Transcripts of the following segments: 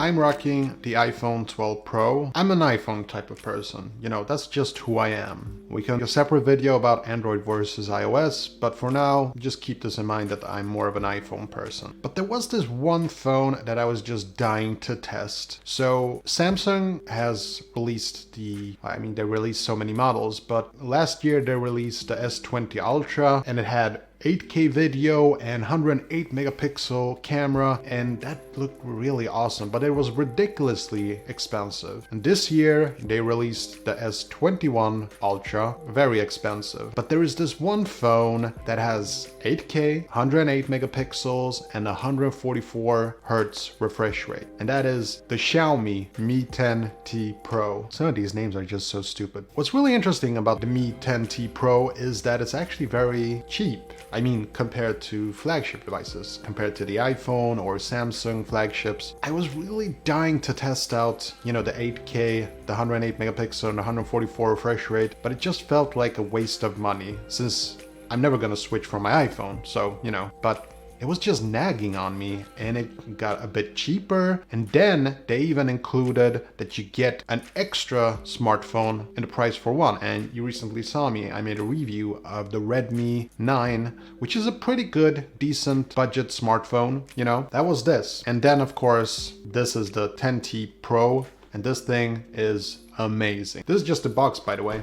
I'm rocking the iPhone 12 Pro. I'm an iPhone type of person, you know, that's just who I am. We can do a separate video about Android versus iOS, but for now, just keep this in mind that I'm more of an iPhone person. But there was this one phone that I was just dying to test. So Samsung has released they released so many models, but last year they released the S20 Ultra and it had 8K video and 108 megapixel camera, and that looked really awesome, but it was ridiculously expensive. And this year they released the S21 Ultra, very expensive. But there is this one phone that has 8K, 108 megapixels and 144 Hertz refresh rate, and that is the Xiaomi Mi 10T Pro. Some of these names are just so stupid. What's really interesting about the Mi 10T Pro is that it's actually very cheap. I mean, compared to flagship devices, compared to the iPhone or Samsung flagships. I was really dying to test out, you know, the 8K, the 108 megapixel and 144 refresh rate, but it just felt like a waste of money since I'm never gonna switch from my iPhone, so, you know, but it was just nagging on me, and it got a bit cheaper. And then they even included that you get an extra smartphone in the price for one. And you recently saw me, I made a review of the Redmi 9, which is a pretty good, decent budget smartphone, you know, that was this. And then of course, this is the 10T Pro, and this thing is amazing. This is just a box, by the way.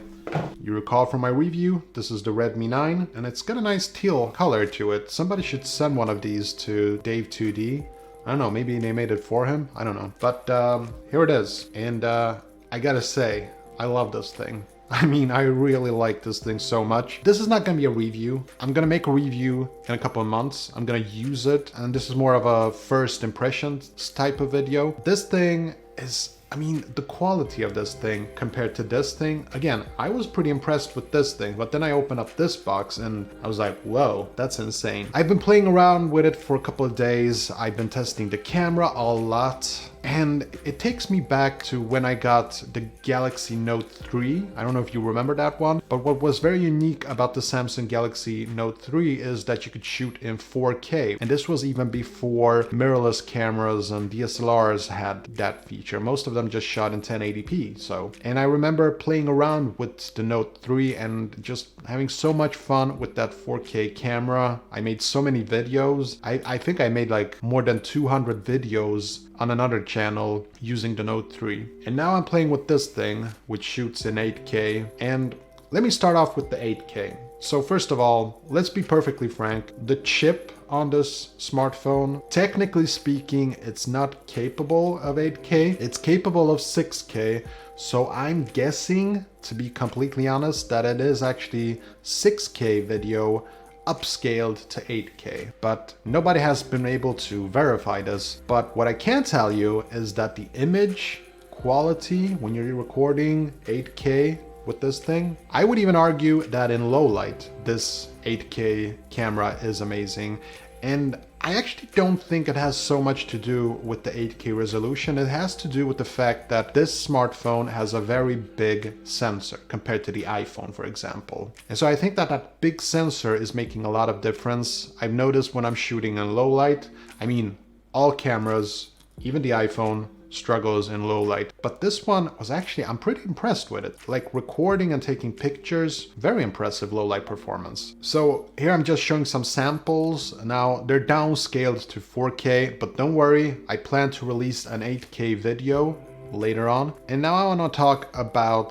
You recall from my review, this is the Redmi 9, and it's got a nice teal color to it. Somebody should send one of these to Dave2D. I don't know, maybe they made it for him, I don't know. But here it is, and I gotta say, I love this thing. I mean, I really like this thing so much. This is not gonna be a review. I'm gonna make a review in a couple of months. I'm gonna use it, and this is more of a first impressions type of video. This thing is, I mean, the quality of this thing compared to this thing, again, I was pretty impressed with this thing, but then I opened up this box and I was like, whoa, that's insane. I've been playing around with it for a couple of days. I've been testing the camera a lot, and it takes me back to when I got the Galaxy Note 3. I don't know if you remember that one, but what was very unique about the Samsung Galaxy Note 3 is that you could shoot in 4K. And this was even before mirrorless cameras and DSLRs had that feature. Most of them just shot in 1080p. And I remember playing around with the Note 3 and just having so much fun with that 4K camera. I made so many videos. I think I made like more than 200 videos on another channel using the Note 3. And now I'm playing with this thing, which shoots in 8K. And let me start off with the 8K. So first of all, let's be perfectly frank, the chip on this smartphone, technically speaking, it's not capable of 8K, it's capable of 6K. So I'm guessing, to be completely honest, that it is actually 6K video upscaled to 8K, but nobody has been able to verify this. But what I can tell you is that the image quality when you're recording 8K with this thing, I would even argue that in low light, this 8K camera is amazing. And I actually don't think it has so much to do with the 8K resolution. It has to do with the fact that this smartphone has a very big sensor compared to the iPhone, for example. And so I think that that big sensor is making a lot of difference. I've noticed when I'm shooting in low light, I mean, all cameras, even the iPhone, struggles in low light. But this one was actually, I'm pretty impressed with it. Like recording and taking pictures, very impressive low light performance. So here I'm just showing some samples. Now they're downscaled to 4K, but don't worry, I plan to release an 8K video later on. And now I want to talk about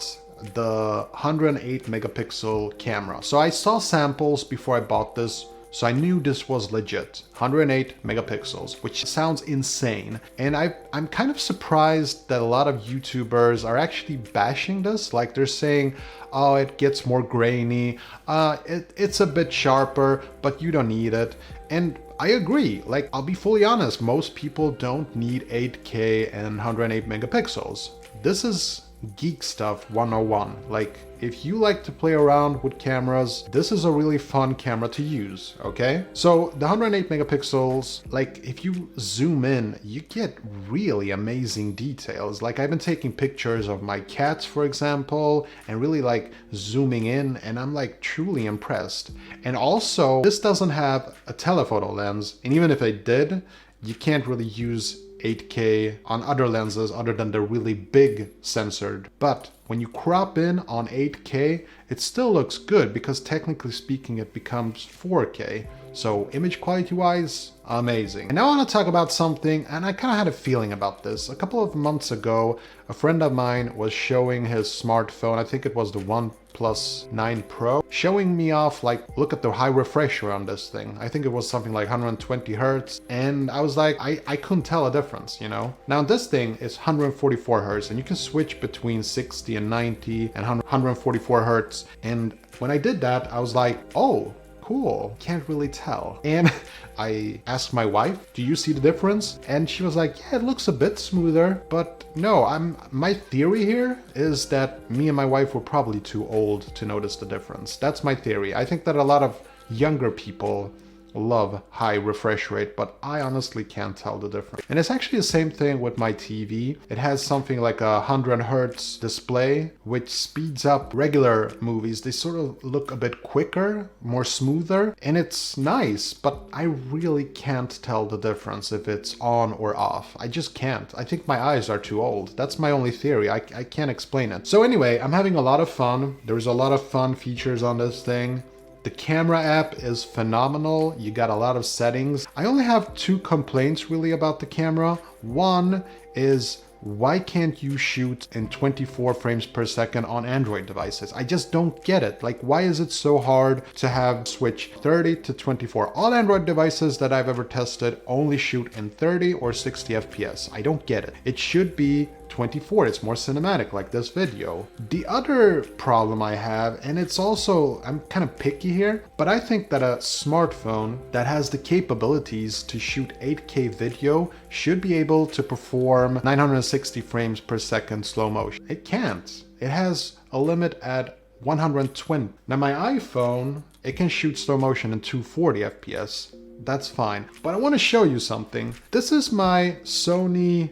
the 108 megapixel camera. So I saw samples before I bought this, so I knew this was legit. 108 megapixels, which sounds insane. And I'm kind of surprised that a lot of YouTubers are actually bashing this. Like they're saying, oh, it gets more grainy, it's a bit sharper, but you don't need it. And I agree, like I'll be fully honest, most people don't need 8K and 108 megapixels. This is geek stuff 101. Like if you like to play around with cameras, this is a really fun camera to use, okay? So the 108 megapixels, like if you zoom in, you get really amazing details. Like I've been taking pictures of my cats, for example, and really like zooming in, and I'm like truly impressed. And also, this doesn't have a telephoto lens, and even if it did, you can't really use 8K on other lenses other than the really big censored. But when you crop in on 8K, it still looks good because technically speaking it becomes 4K. So image quality wise, amazing. And now I want to talk about something, and I kind of had a feeling about this. A couple of months ago, a friend of mine was showing his smartphone, I think it was the OnePlus 9 Pro, showing me off like, look at the high refresher on this thing. I think it was something like 120 Hertz. And I was like, I couldn't tell a difference, you know? Now this thing is 144 Hertz and you can switch between 60 and 90 and 144 Hertz. And when I did that, I was like, oh, cool, can't really tell. And I asked my wife, do you see the difference? And she was like, yeah, it looks a bit smoother, but no, my theory here is that me and my wife were probably too old to notice the difference. That's my theory. I think that a lot of younger people love high refresh rate, but I honestly can't tell the difference. And it's actually the same thing with my TV. It has something like a 100 Hertz display, which speeds up regular movies. They sort of look a bit quicker, more smoother, and it's nice, but I really can't tell the difference if it's on or off. I just can't. I think my eyes are too old. That's my only theory. I can't explain it. So anyway, I'm having a lot of fun. There's a lot of fun features on this thing. The camera app is phenomenal. You got a lot of settings. I only have two complaints really about the camera. One is, why can't you shoot in 24 frames per second on Android devices? I just don't get it. Like, why is it so hard to have switch 30 to 24? All Android devices that I've ever tested only shoot in 30 or 60 FPS. I don't get it. It should be 24. It's more cinematic, like this video. The other problem I have, and it's also, I'm kind of picky here, but I think that a smartphone that has the capabilities to shoot 8K video should be able to perform 960 frames per second slow motion. It can't. It has a limit at 120. Now my iPhone, it can shoot slow motion in 240 FPS. That's fine. But I want to show you something. This is my Sony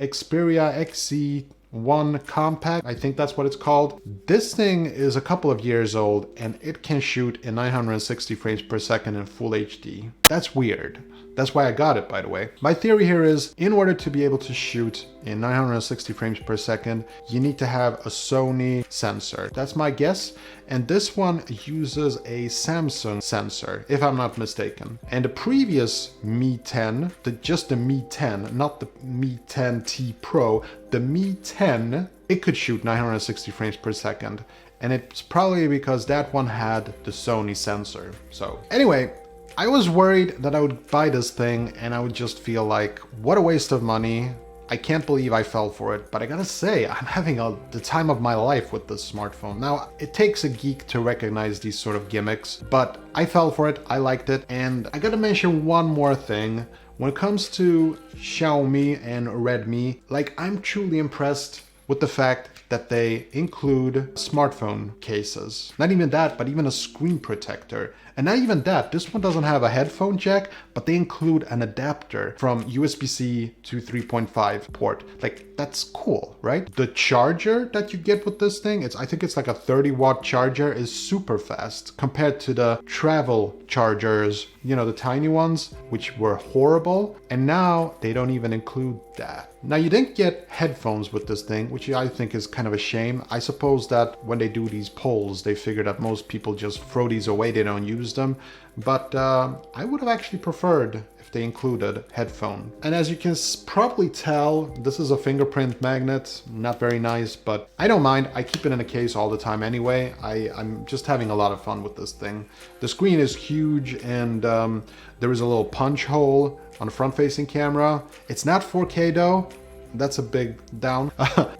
Xperia XZ1 Compact, I think that's what it's called. This thing is a couple of years old and it can shoot in 960 frames per second in full HD. That's weird. That's why I got it, by the way. My theory here is, in order to be able to shoot in 960 frames per second, you need to have a Sony sensor. That's my guess. And this one uses a Samsung sensor, if I'm not mistaken. And the previous Mi 10, just the Mi 10, not the Mi 10T Pro, the Mi 10, it could shoot 960 frames per second. And it's probably because that one had the Sony sensor. So anyway, I was worried that I would buy this thing and I would just feel like, what a waste of money. I can't believe I fell for it, but I gotta say, I'm having the time of my life with this smartphone. Now, it takes a geek to recognize these sort of gimmicks, but I fell for it, I liked it, and I gotta mention one more thing. When it comes to Xiaomi and Redmi, like, I'm truly impressed with the fact that they include smartphone cases. Not even that, but even a screen protector. And not even that, this one doesn't have a headphone jack, but they include an adapter from USB-C to 3.5 port. Like, that's cool, right? The charger that you get with this thing, I think it's like a 30-watt charger, is super fast compared to the travel chargers, you know, the tiny ones, which were horrible. And now they don't even include that. Now, you didn't get headphones with this thing, which I think is kind of a shame. I suppose that when they do these polls, they figure that most people just throw these away, they don't use them. But I would have actually preferred if they included headphone. And as you can probably tell, this is a fingerprint magnet, not very nice, but I don't mind. I keep it in a case all the time anyway. I'm just having a lot of fun with this thing. The screen is huge, and there is a little punch hole on the front-facing camera. It's not 4K though. That's a big down.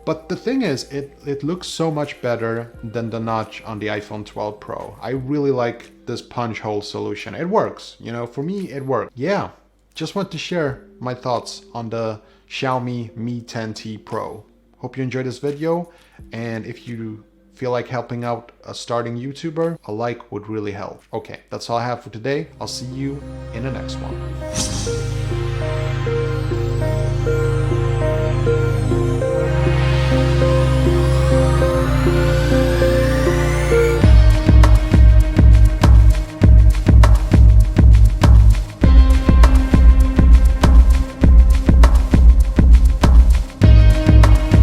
But the thing is, it looks so much better than the notch on the iPhone 12 Pro. I really like this punch hole solution. It works, you know, for me it works. Yeah, just want to share my thoughts on the Xiaomi Mi 10T Pro. Hope you enjoyed this video, and if you feel like helping out a starting YouTuber, a like would really help. Okay, that's all I have for today. I'll see you in the next one.